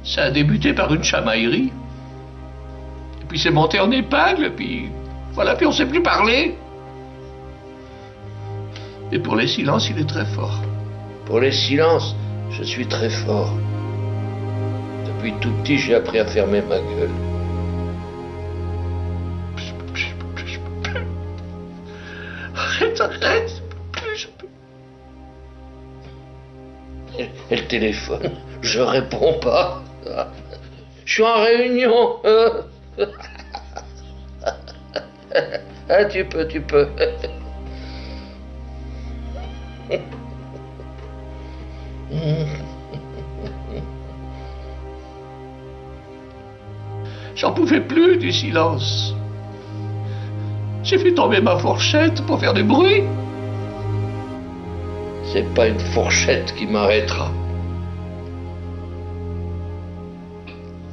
Ça a débuté par une chamaillerie. Et puis c'est monté en épingle, puis voilà, puis on ne sait plus parler. Et pour les silences, il est très fort. Pour les silences, je suis très fort. Depuis tout petit, j'ai appris à fermer ma gueule. Je peux plus. Arrête, je peux plus. Et le téléphone, je réponds pas. Je suis en réunion. Ah, tu peux. J'en pouvais plus du silence. J'ai fait tomber ma fourchette pour faire du bruit. C'est pas une fourchette qui m'arrêtera.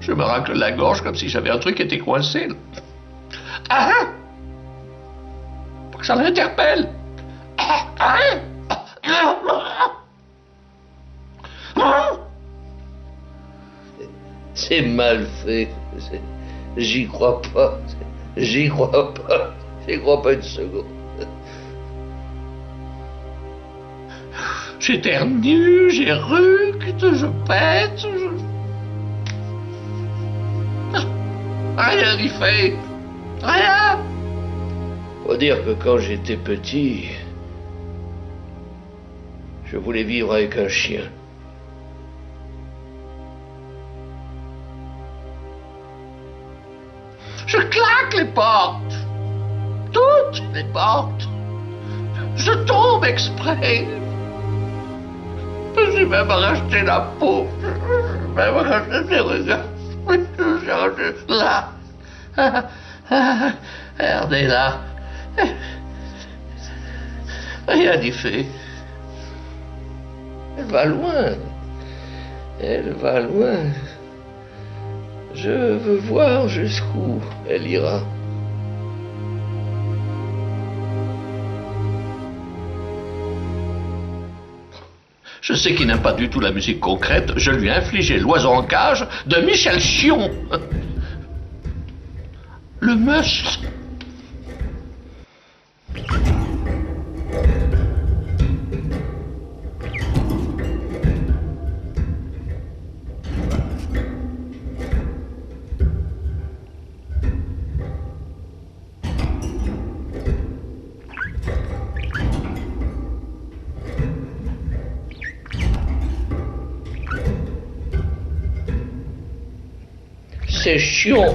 Je me racle la gorge comme si j'avais un truc qui était coincé. Ah! Pour que ça l'interpelle. C'est mal fait. J'y crois pas. J'y crois pas une seconde. J'éternue, j'éructe, je pète, Rien n'y fait. Rien. Faut dire que quand j'étais petit, je voulais vivre avec un chien. Je claque les portes. Toutes les portes. Je tombe exprès. J'ai même racheté la peau. J'ai même racheté les regards. J'ai racheté là. Regardez là. Rien n'y fait. Elle va loin. Elle va loin. Je veux voir jusqu'où elle ira. Je sais qu'il n'aime pas du tout la musique concrète. Je lui ai infligé l'oiseau en cage de Michel Chion. Le must. C'est chiant.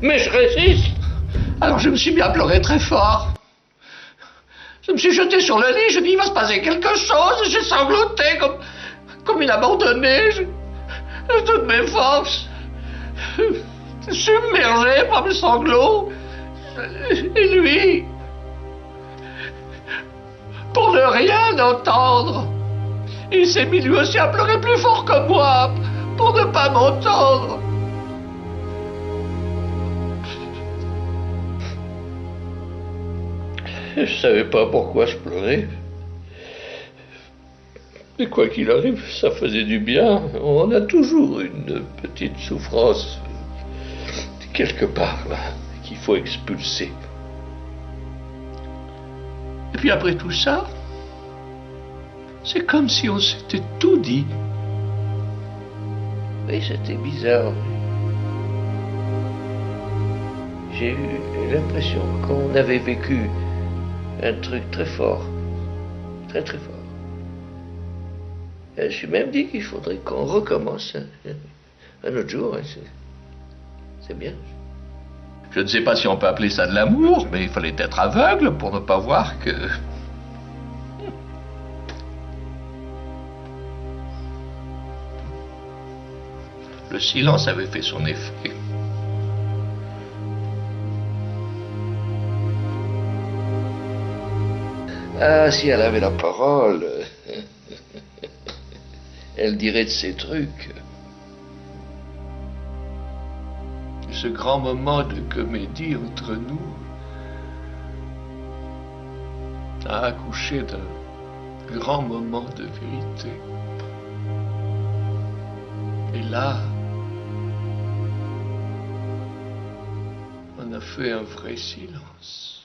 Mais je résiste. Alors je me suis mis à pleurer très fort. Je me suis jeté sur le lit, je dis il va se passer quelque chose. J'ai sangloté comme une abandonnée. Toutes mes forces. Submergé par mes sanglots. Et lui, pour ne rien entendre, il s'est mis lui aussi à pleurer plus fort que moi, pour ne pas m'entendre. Je savais pas pourquoi je pleurais. Mais quoi qu'il arrive, ça faisait du bien. On a toujours une petite souffrance quelque part là qu'il faut expulser. Et puis après tout ça, c'est comme si on s'était tout dit. Oui, c'était bizarre. J'ai eu l'impression qu'on avait vécu un truc très fort. Très très fort. Et je suis même dit qu'il faudrait qu'on recommence un autre jour. C'est bien. Je ne sais pas si on peut appeler ça de l'amour, mais il fallait être aveugle pour ne pas voir que... Le silence avait fait son effet. Ah, si elle avait la parole, elle dirait de ces trucs. Ce grand moment de comédie entre nous a accouché d'un grand moment de vérité. là, on a fait un vrai silence.